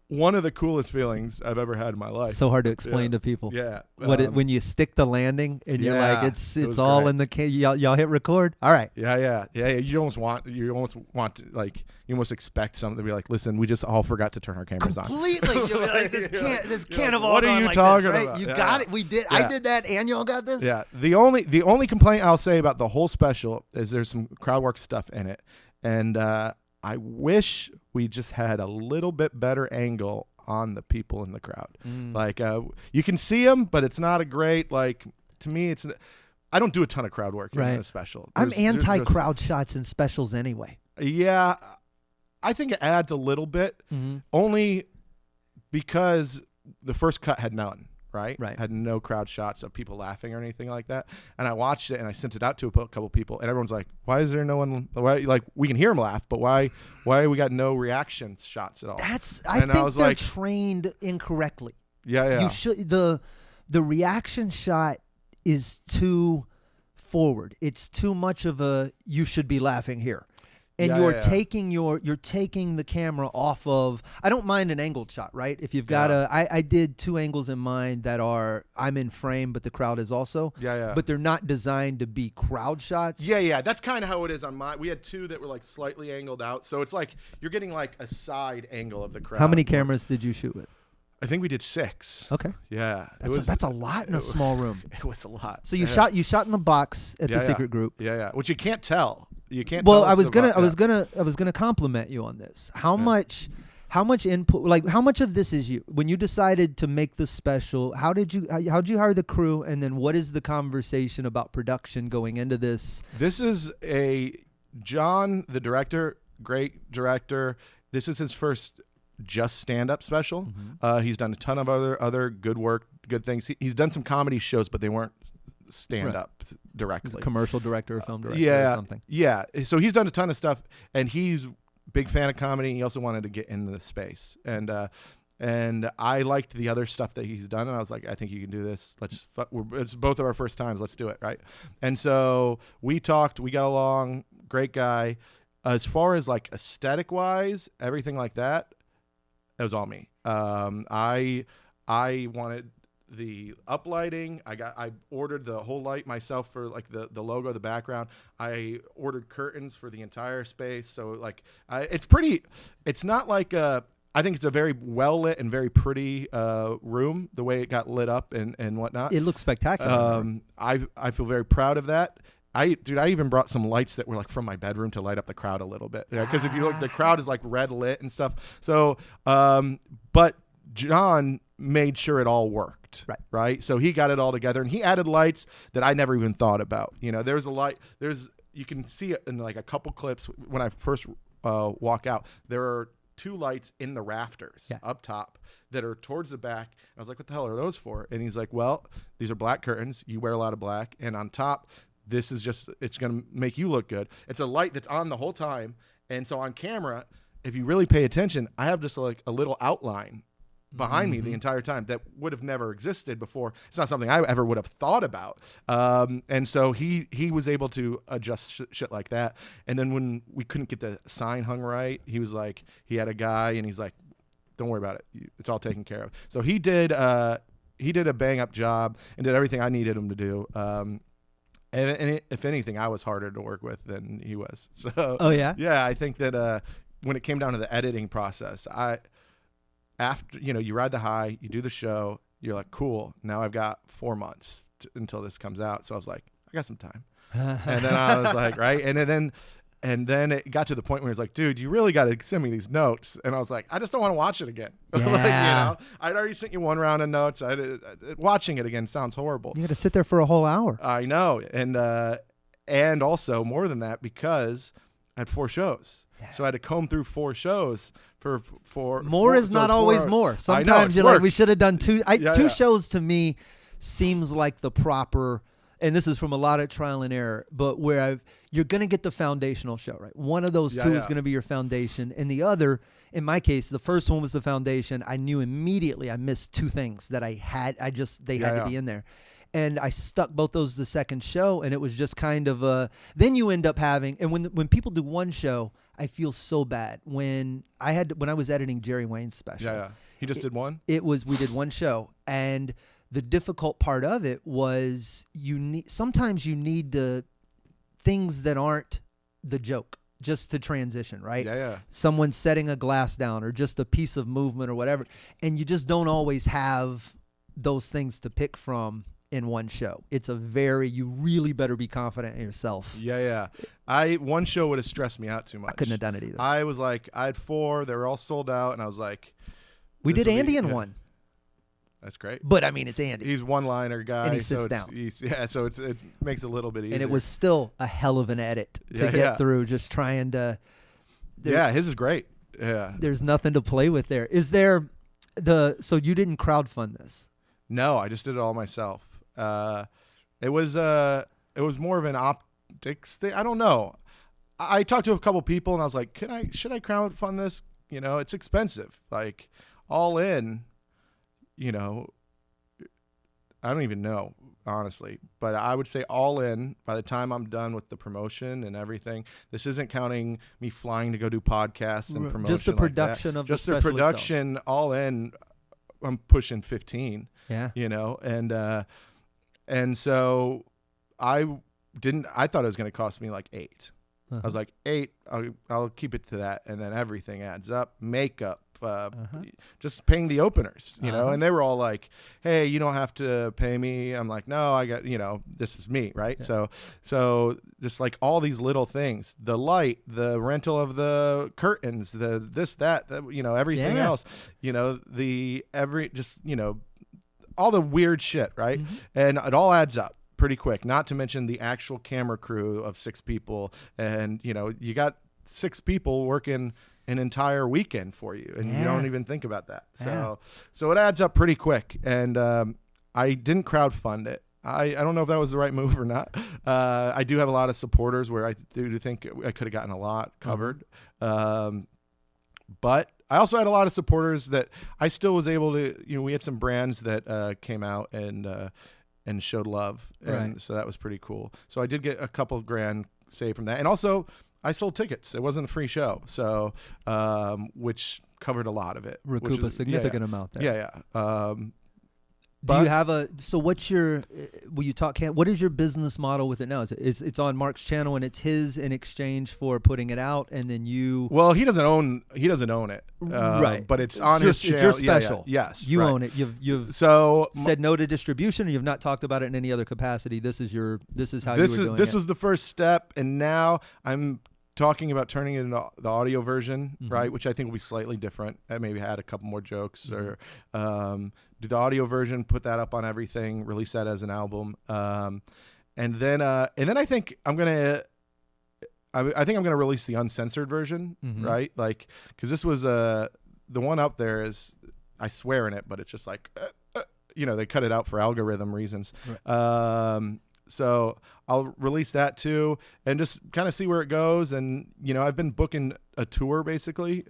A: one of the coolest feelings I've ever had in my life.
C: So hard to explain to people.
A: Yeah.
C: When you stick the landing and you're like, it's all
A: great.
C: In the y'all hit record. All right.
A: Yeah. You almost want to, like, you almost expect something to be like, listen, we just all forgot to turn our cameras on.
C: Completely. You're like, this can't have all
A: what
C: gone
A: are you
C: like
A: talking
C: this, right?
A: about?
C: You got it. We did. I did that, and y'all got this.
A: Yeah. The only complaint I'll say about the whole special is there's some crowd work stuff in it, and I wish we just had a little bit better angle on the people in the crowd. Like, you can see them, but it's not a great, like, to me, I don't do a ton of crowd work in a special.
C: I'm anti-crowd shots in specials anyway.
A: Yeah, I think it adds a little bit, only because the first cut had none, right? Had no crowd shots of people laughing or anything like that. And I watched it and I sent it out to a couple people, and everyone's like, "Why is there no one? Why, like, we can hear them laugh, but why we got no reaction shots at all?"
C: I think they're trained incorrectly.
A: Yeah.
C: You should the reaction shot is too forward. It's too much of a you should be laughing here. And you're taking the camera off of. I don't mind an angled shot, right? If you've got I did two angles in mind that are I'm in frame, but the crowd is also.
A: Yeah.
C: But they're not designed to be crowd shots.
A: Yeah. That's kind of how it is on mine. We had two that were like slightly angled out, so it's like you're getting like a side angle of the crowd.
C: How many cameras did you shoot with?
A: I think we did 6.
C: Okay.
A: Yeah.
C: That's a lot in a small room.
A: It was a lot.
C: So you shot in the box at the secret group.
A: Yeah. Which you can't tell. You can't.
C: Well,
A: tell
C: I was gonna compliment you on this. How much How much input, like how much of this is you? When you decided to make the special, how'd you hire the crew? And then what is the conversation about production going into this?
A: This is John, the director, great director. This is his first just stand-up special. He's done a ton of other good work, good things. He's done some comedy shows, but they weren't stand-up directly.
C: He's a commercial director or film director or something.
A: Yeah. So he's done a ton of stuff, and he's big fan of comedy. He also wanted to get into the space, and I liked the other stuff that he's done, and I was like, I think you can do this. It's both of our first times. Let's do it, right? And so we talked. We got along. Great guy. As far as like aesthetic wise, everything like that, it was all me. I wanted the uplighting. I ordered the whole light myself for like the logo, the background. I ordered curtains for the entire space. So like it's not like I think it's a very well lit and very pretty room, the way it got lit up and whatnot.
C: It looks spectacular.
A: I feel very proud of that. I even brought some lights that were like from my bedroom to light up the crowd a little bit. Because if you look, the crowd is like red lit and stuff. So, but John made sure it all worked. Right. So he got it all together, and he added lights that I never even thought about. There's a light. You can see it in like a couple clips when I first walk out. There are 2 lights in the rafters up top that are towards the back. I was like, what the hell are those for? And he's like, well, these are black curtains. You wear a lot of black. And on top, this is just, it's going to make you look good. It's a light that's on the whole time. And so on camera, if you really pay attention, I have just like a little outline behind me the entire time that would have never existed before. It's not something I ever would have thought about. And so he was able to adjust shit like that. And then when we couldn't get the sign hung right, he was like, he had a guy and he's like, don't worry about it. It's all taken care of. So he did a bang up job and did everything I needed him to do. And if anything, I was harder to work with than he was. So, yeah, I think that when it came down to the editing process, after you ride the high, you do the show, you're like, cool. Now I've got 4 months until this comes out. So I was like, I got some time. And then I was like, right, and then it got to the point where he's like, dude, you really got to send me these notes. And I was like, I just don't want to watch it again.
C: Yeah.
A: I'd already sent you one round of notes. Watching it again sounds horrible.
C: You got to sit there for a whole hour.
A: I know. And also more than that, because I had 4 shows. Yeah. So I had to comb through 4 shows for
C: more is not always more. Sometimes you're like, we should have done 2. 2 shows to me seems like the proper, and this is from a lot of trial and error, but where you're going to get the foundational show, right? One of those 2 is going to be your foundation. And the other, in my case, the first one was the foundation. I knew immediately I missed 2 things that they had to be in there. And I stuck both those the second show, and it was just kind of then you end up having, and when people do one show, I feel so bad. When I was editing Jerry Wayne's special.
A: He just did one?
C: We did one show, and the difficult part of it was sometimes you need things that aren't the joke just to transition, right? Someone setting a glass down or just a piece of movement or whatever, and you just don't always have those things to pick from in one show. You really better be confident in yourself.
A: One show would have stressed me out too much.
C: I couldn't have done it either.
A: I was like, I had 4, they were all sold out, and I was like,
C: we did Andy in one.
A: That's great.
C: But I mean, it's Andy.
A: He's one-liner guy.
C: And he sits down.
A: So it makes it a little bit easier.
C: And it was still a hell of an edit to get through, just trying to.
A: His is great. Yeah.
C: There's nothing to play with there. Is there so you didn't crowdfund this?
A: No, I just did it all myself. It was more of an optics thing. I don't know. I talked to a couple people and I was like, should I crowdfund this? It's expensive. Like all in, I don't even know, honestly, but I would say all in by the time I'm done with the promotion and everything. This isn't counting me flying to go do podcasts and promotion.
C: Just the production of
A: just the production itself. All in, I'm pushing 15.
C: Yeah.
A: And so I thought it was going to cost me like 8. I was like 8, I'll keep it to that. And then everything adds up, makeup, just paying the openers, you know, and they were all like, hey, you don't have to pay me. I'm like, no, I got, you know, this is me. Right. Yeah. So just like all these little things, the light, the rental of the curtains, the this, that, you know, everything else, you know, just, you know, all the weird shit. Right. And it all adds up pretty quick, not to mention the actual camera crew of 6 people. And, you know, you got 6 people working an entire weekend for you, and you don't even think about that. So it adds up pretty quick. And I didn't crowdfund it. I don't know if that was the right move or not. I do have a lot of supporters where I do think I could have gotten a lot covered. But I also had a lot of supporters that I still was able to, you know, we had some brands that came out and showed love. And so that was pretty cool. So I did get a couple grand saved from that. And also I sold tickets. It wasn't a free show. So, which covered a lot of it.
C: Recoup a significant amount there.
A: Yeah.
C: Do you have so what's your, will you talk, what is your business model with it now? It's on Mark's channel and it's his in exchange for putting it out, and then you.
A: Well, he doesn't own it.
C: Right.
A: But it's on his channel.
C: It's your special.
A: Yes.
C: You own it. You've said no to distribution, and you've not talked about it in any other capacity. This is how you were doing it.
A: This was the first step, and now I'm talking about turning it into the audio version, right? Which I think will be slightly different. I maybe add a couple more jokes or do the audio version, put that up on everything, release that as an album. And then I think I'm going to release the uncensored version, right? Like, cause this was the one up there is, I swear in it, but it's just like, you know, they cut it out for algorithm reasons. Right. So I'll release that too, and just kind of see where it goes. And, you know, I've been booking a tour basically,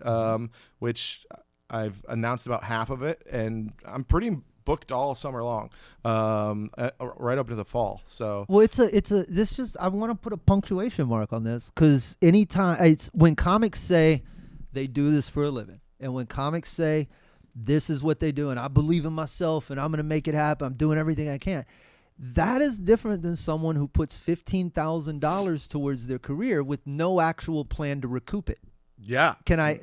A: which I've announced about half of it, and I'm pretty booked all summer long, right up to the fall. So,
C: well, I want to put a punctuation mark on this, because anytime when comics say they do this for a living, and when comics say this is what they do, and I believe in myself, and I'm going to make it happen, I'm doing everything I can. That is different than someone who puts $15,000 towards their career with no actual plan to recoup it.
A: Yeah.
C: Can I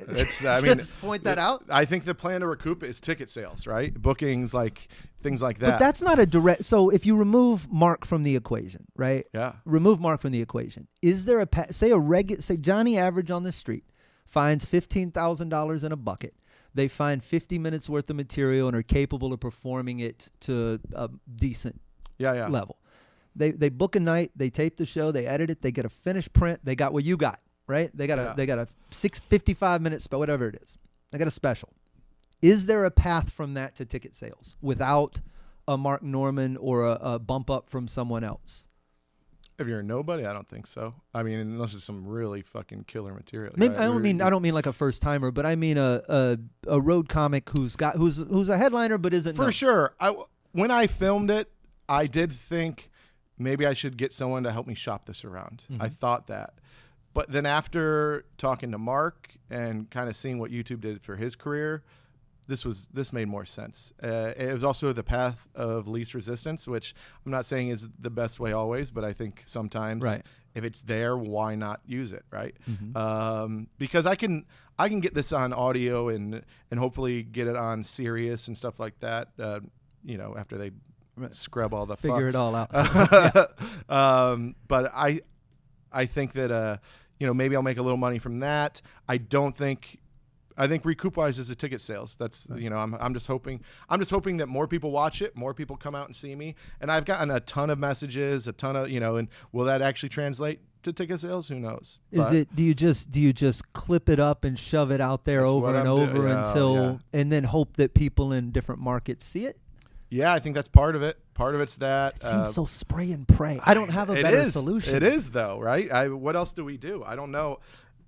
C: point that out?
A: I think the plan to recoup it is ticket sales, right? Bookings, like things like that.
C: But that's not a direct. So if you remove Mark from the equation, right?
A: Yeah.
C: Remove Mark from the equation. Is there say Johnny Average on the street finds $15,000 in a bucket. They find 50 minutes worth of material and are capable of performing it to a decent level. They book a night, they tape the show, they edit it, they get a finished print, they got what you got, right? They got a 55 minute spell, whatever it is. They got a special. Is there a path from that to ticket sales without a Mark Norman or a bump up from someone else?
A: If you're a nobody, I don't think so. I mean, unless it's some really fucking killer material.
C: I don't mean like a first timer, but I mean a road comic who's a headliner but isn't
A: for sure. When I filmed it, I did think maybe I should get someone to help me shop this around. I thought that. But then after talking to Mark and kind of seeing what YouTube did for his career, this made more sense. It was also the path of least resistance, which I'm not saying is the best way always, but I think sometimes if it's there, why not use it, right? Because I can get this on audio and hopefully get it on Sirius and stuff like that, you know, after they scrub all the
C: figure
A: fucks.
C: It all out.
A: But I think that you know, maybe I'll make a little money from that. I think recoup wise is the ticket sales. That's you know, I'm just hoping that more people watch it, more people come out and see me. And I've gotten a ton of messages, a ton of, you know, and will that actually translate to ticket sales? Who knows? Do
C: you just clip it up and shove it out there over and over until and then hope that people in different markets see it?
A: Yeah, I think that's part of it. Part of it's that.
C: It seems so spray and pray. I don't have a better solution.
A: It is though, right? What else do we do? I don't know.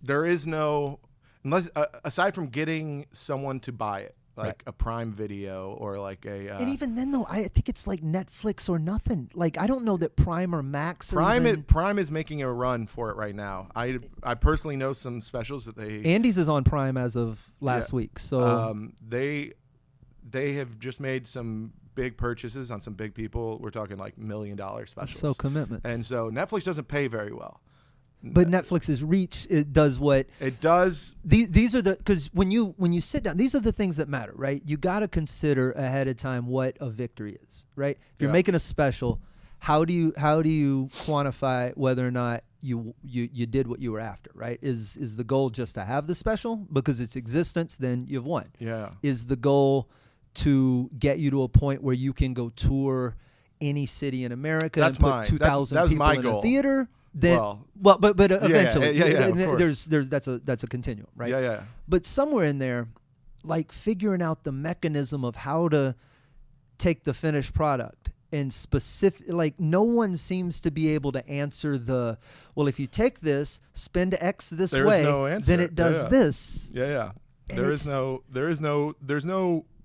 A: There is no, unless aside from getting someone to buy it, like a Prime Video or like a.
C: And even then, though, I think it's like Netflix or nothing. Like I don't know that Prime or Max.
A: Prime is making a run for it right now. I personally know some specials that
C: Andy's is on Prime as of last week, so
A: they have just made some big purchases on some big people. We're talking like $1 million specials.
C: So commitments.
A: And so Netflix doesn't pay very well.
C: But Netflix's reach, it does what
A: it does.
C: These are because when you sit down, these are the things that matter, right? You got to consider ahead of time what a victory is, right? If you're making a special, how do you quantify whether or not you did what you were after, right? Is the goal just to have the special because it's existence? Then you've won.
A: Yeah.
C: Is the goal to get you to a point where you can go tour any city in America and put 2,000 people in a theater? Then, but eventually, that's a continuum, right?
A: Yeah.
C: But somewhere in there, like figuring out the mechanism of how to take the finished product and specific, like no one seems to be able to answer if you take this, spend X this way, then it does this.
A: Yeah. There's no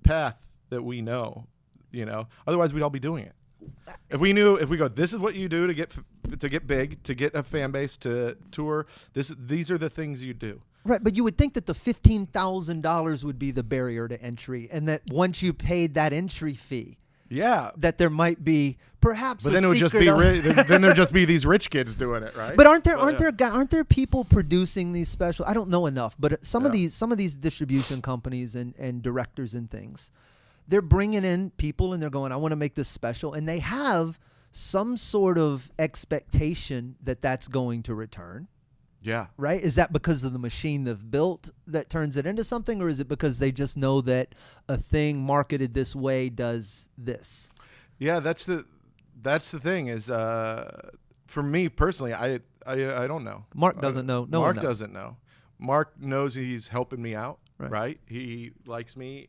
A: path that we know, otherwise we'd all be doing it. If we go, this is what you do to get big, to get a fan base, to tour. These are the things you do.
C: Right, but you would think that the $15,000 would be the barrier to entry, and that once you paid that entry fee, that there might be perhaps.
A: But then it would just be then there'd just be these rich kids doing it, right?
C: But aren't there people producing these special? I don't know enough, but some of these distribution companies and directors and things. They're bringing in people and they're going, I want to make this special. And they have some sort of expectation that that's going to return.
A: Yeah.
C: Right? Is that because of the machine they've built that turns it into something? Or is it because they just know that a thing marketed this way does this?
A: Yeah, that's the thing is, for me personally, I don't know.
C: Mark doesn't know.
A: Mark doesn't know. Mark knows he's helping me out. Right? He likes me.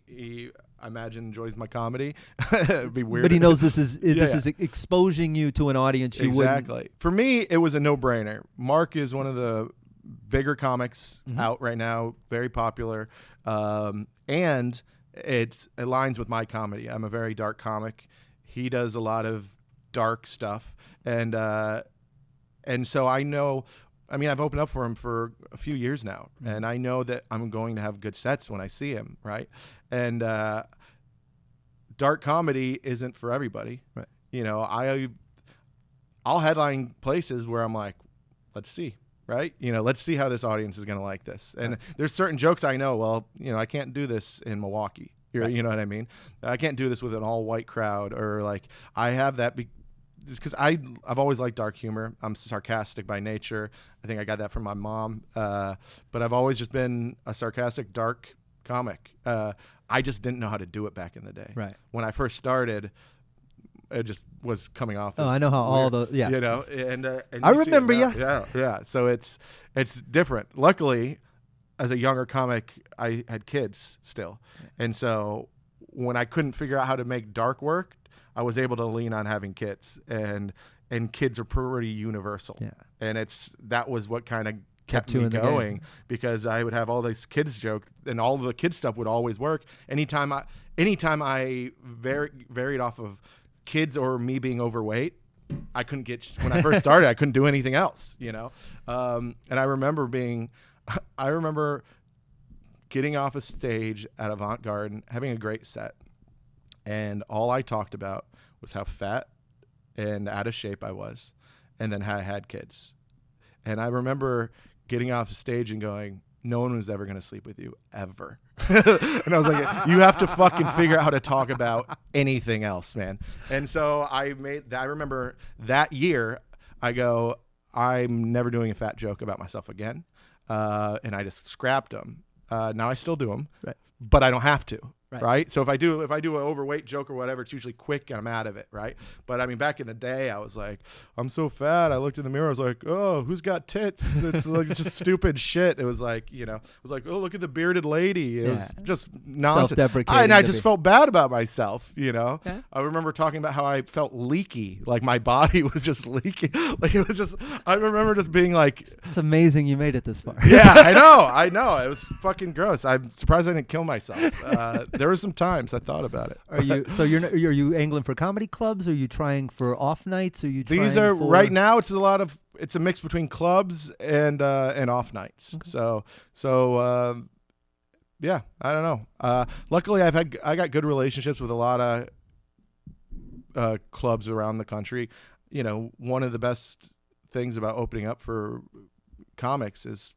A: I imagine enjoys my comedy. It'd be weird,
C: but he knows this is exposing you to an audience you wouldn't.
A: Exactly. For me, it was a no-brainer. Mark is one of the bigger comics out right now, very popular, and it aligns with my comedy. I'm a very dark comic. He does a lot of dark stuff, and so I know. I mean, I've opened up for him for a few years now, and I know that I'm going to have good sets when I see him, right? And dark comedy isn't for everybody.
C: Right.
A: I'll headline places where I'm like, let's see, right? Let's see how this audience is going to like this. And there's certain jokes I know, I can't do this in Milwaukee. You know what I mean? I can't do this with an all-white crowd, or like I have that because I've always liked dark humor. I'm sarcastic by nature. I think I got that from my mom. But I've always just been a sarcastic, dark comic. I just didn't know how to do it back in the day.
C: Right.
A: When I first started, it just was coming off.
C: I know how
A: weird,
C: all the
A: and
C: I remember you.
A: Yeah. So it's different. Luckily, as a younger comic, I had kids still, and so when I couldn't figure out how to make dark work, I was able to lean on having kids, and kids are pretty universal. Yeah. And that was what kind of kept me going, because I would have all these kids jokes, and all of the kids stuff would always work. Anytime I varied off of kids or me being overweight, I couldn't get, when I first started, I couldn't do anything else, And I remember getting off a stage at Avant Garden, having a great set. And all I talked about was how fat and out of shape I was, and then how I had kids. And I remember getting off the stage and going, no one was ever going to sleep with you, ever. And I was like, you have to fucking figure out how to talk about anything else, man. And so I remember that year, I go, I'm never doing a fat joke about myself again. And I just scrapped them. Now I still do them,
C: right,
A: but I don't have to. Right. So if I do an overweight joke or whatever, it's usually quick and I'm out of it. Right. But I mean, back in the day, I was like, I'm so fat. I looked in the mirror. I was like, oh, who's got tits? It's like just stupid shit. It was like, it was like, oh, look at the bearded lady. It was just nonsense.
C: Self-deprecating.
A: And I just felt bad about myself.
C: Okay.
A: I remember talking about how I felt leaky. Like my body was just leaky. Like it was just, I remember just being like,
C: it's amazing you made it this far.
A: Yeah, I know. It was fucking gross. I'm surprised I didn't kill myself. There were some times I thought about it.
C: Are you angling for comedy clubs? Are you trying for off nights?
A: Right now it's a mix between clubs and off nights. Okay. So yeah, I don't know. Luckily I got good relationships with a lot of clubs around the country. One of the best things about opening up for comics is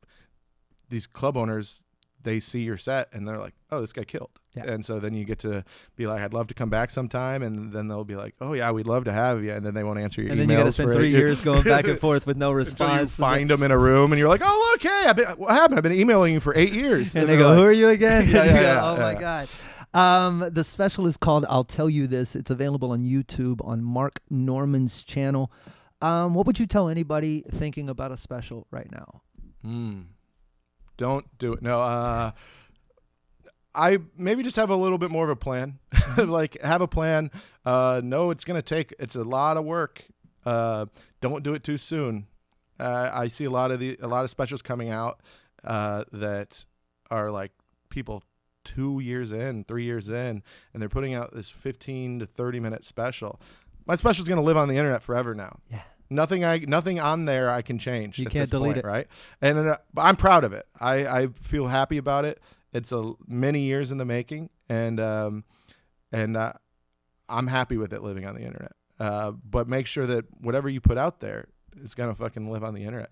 A: these club owners, they see your set and they're like, oh, this guy killed.
C: Yeah.
A: And so then you get to be like, I'd love to come back sometime. And then they'll be like, oh yeah, we'd love to have you. And then they won't answer your emails.
C: And then you got to spend 3 years going back and forth with no response.
A: Until you find them in a room and you're like, oh, look, hey, what happened? I've been emailing you for 8 years.
C: And they go, who are you again?
A: Yeah,
C: oh my God. The special is called I'll Tell You This. It's available on YouTube on Mark Norman's channel. What would you tell anybody thinking about a special right now?
A: Don't do it. No, I maybe just have a little bit more of a plan. Like have a plan. No, it's it's a lot of work. Don't do it too soon. I see a lot of specials coming out that are like people 2 years in, 3 years in, and they're putting out this 15 to 30 minute special. My special is going to live on the internet forever now.
C: Yeah.
A: Nothing on there I can change.
C: You can't delete it,
A: right? And I'm proud of it. I feel happy about it. It's many years in the making, and I'm happy with it living on the internet. But make sure that whatever you put out there is gonna fucking live on the internet.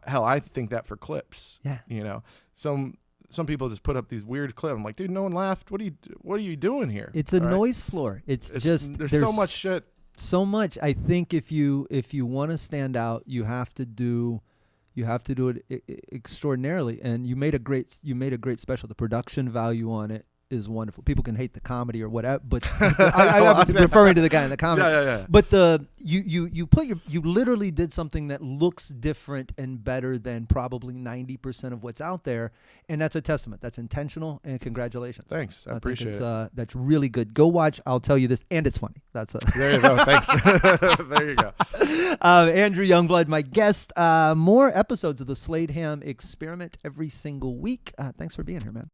A: Hell, I think that for clips.
C: Yeah.
A: You know, some people just put up these weird clips. I'm like, dude, no one laughed. What are you doing here?
C: It's a noise floor. It's just
A: there's so much shit.
C: So much. I think if you want to stand out, you have to do it extraordinarily. And you made a great special. The production value on it is wonderful. People can hate the comedy or whatever, but I was referring to the guy in the comedy.
A: Yeah.
C: But you literally did something that looks different and better than probably 90% of what's out there, and that's a testament. That's intentional, and congratulations.
A: Thanks, I appreciate it.
C: That's really good. Go watch. I'll Tell You This, and it's funny.
A: There you go. Thanks. There you go.
C: Andrew Youngblood, my guest. More episodes of the Slade Ham Experiment every single week. Thanks for being here, man.